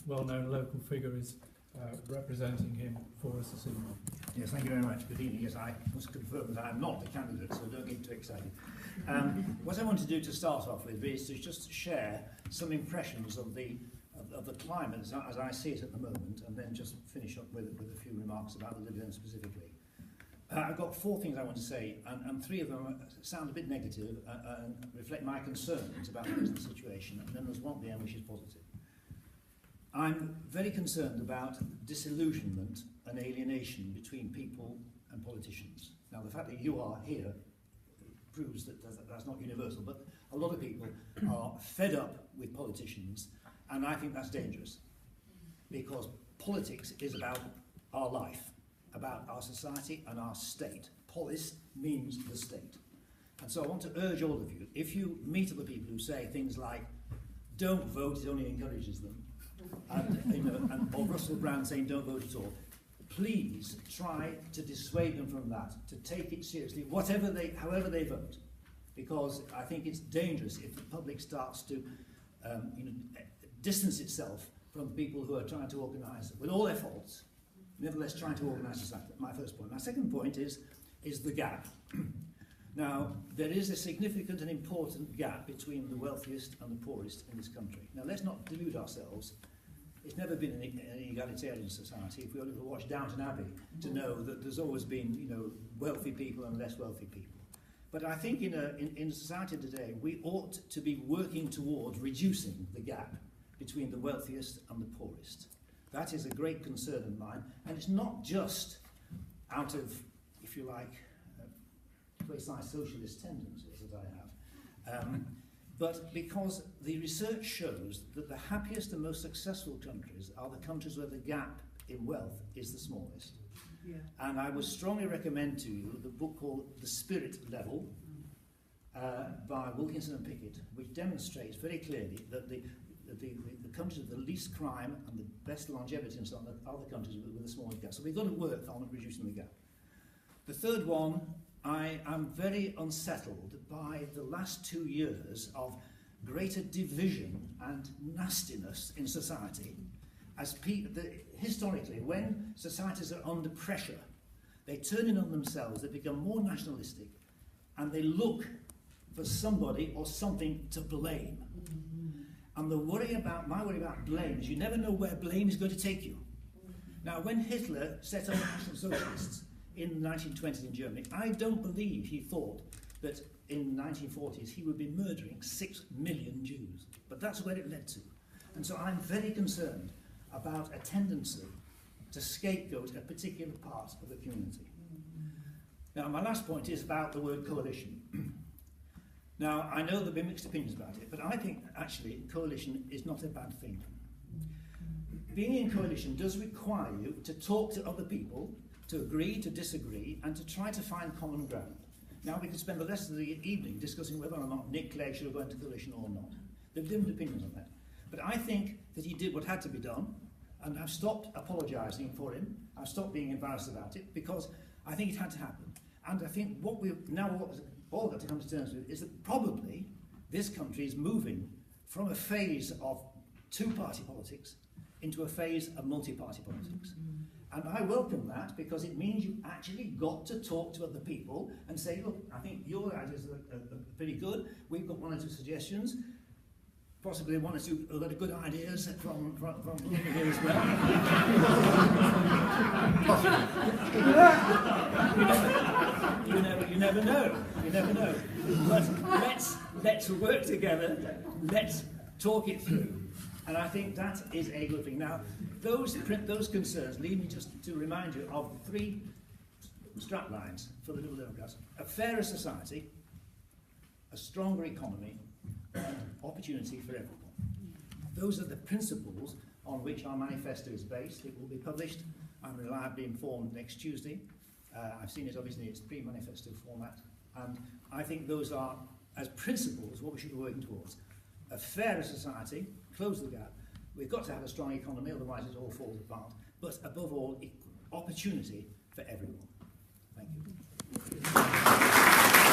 well-known local figure is representing him for us this evening. Yes, thank you very much. Good evening. Yes, I must confirm that I am not the candidate, so don't get too excited. What I want to do to start off with is to just share some impressions of the climate as I see it at the moment, and then just finish up with a few remarks about the dividend specifically. I've got 4 things I want to say, and 3 of them sound a bit negative and reflect my concerns about the business situation, and then there's one at the end which is positive. I'm very concerned about disillusionment and alienation between people and politicians. Now, the fact that you are here proves that that's not universal, but a lot of people are fed up with politicians, and I think that's dangerous, because politics is about our life, about our society and our state. Polis means the state. And so I want to urge all of you, if you meet other people who say things like, don't vote, it only encourages them, or Russell Brand saying don't vote at all, please try to dissuade them from that, to take it seriously, however they vote, because I think it's dangerous if the public starts to distance itself from people who are trying to organise, with all their faults, nevertheless trying to organise society. My first point. My second point is the gap. Now, there is a significant and important gap between the wealthiest and the poorest in this country. Now, let's not delude ourselves. It's never been an egalitarian society. If we only watch Downton Abbey to know that there's always been, wealthy people and less wealthy people. But I think in society today, we ought to be working towards reducing the gap between the wealthiest and the poorest. That is a great concern of mine, and it's not just out of, if you like, precise socialist tendencies that I have, but because the research shows that the happiest and most successful countries are the countries where the gap in wealth is the smallest. Yeah. And I would strongly recommend to you the book called The Spirit Level by Wilkinson and Pickett, which demonstrates very clearly that the countries with the least crime and the best longevity and so on are the countries with the smallest gap. So we've got to work on reducing the gap. The third one, I am very unsettled by the last 2 years of greater division and nastiness in society. Historically, when societies are under pressure, they turn in on themselves, they become more nationalistic, and they look for somebody or something to blame. And my worry about blame is you never know where blame is going to take you. Now, when Hitler set up National Socialists in the 1920s in Germany, I don't believe he thought that in the 1940s he would be murdering 6 million Jews. But that's where it led to. And so I'm very concerned about a tendency to scapegoat a particular part of the community. Now, my last point is about the word coalition. Now, I know there have been mixed opinions about it, but I think actually coalition is not a bad thing. Being in coalition does require you to talk to other people, to agree, to disagree, and to try to find common ground. Now, we could spend the rest of the evening discussing whether or not Nick Clegg should have gone into coalition or not. There are different opinions on that. But I think that he did what had to be done, and I've stopped apologising for him. I've stopped being embarrassed about it, because I think it had to happen. And I think what we've now all got to come to terms with is that probably this country is moving from a phase of two-party politics into a phase of multi-party politics. And I welcome that, because it means you've actually got to talk to other people and say, look, I think your ideas are pretty good. We've got 1 or 2 suggestions, possibly 1 or 2 other good ideas from here as well. You never know. But let's work together. Let's talk it through. And I think that is a good thing. Now, those concerns lead me just to remind you of 3 strap lines for the Liberal Democrats: a fairer society, a stronger economy, and opportunity for everyone. Those are the principles on which our manifesto is based. It will be published, I'm reliably informed, next Tuesday. I've seen it, obviously, it's pre-manifesto format. And I think those are, as principles, what we should be working towards. A fairer society, close the gap. We've got to have a strong economy, otherwise it all falls apart. But above all, opportunity for everyone. Thank you.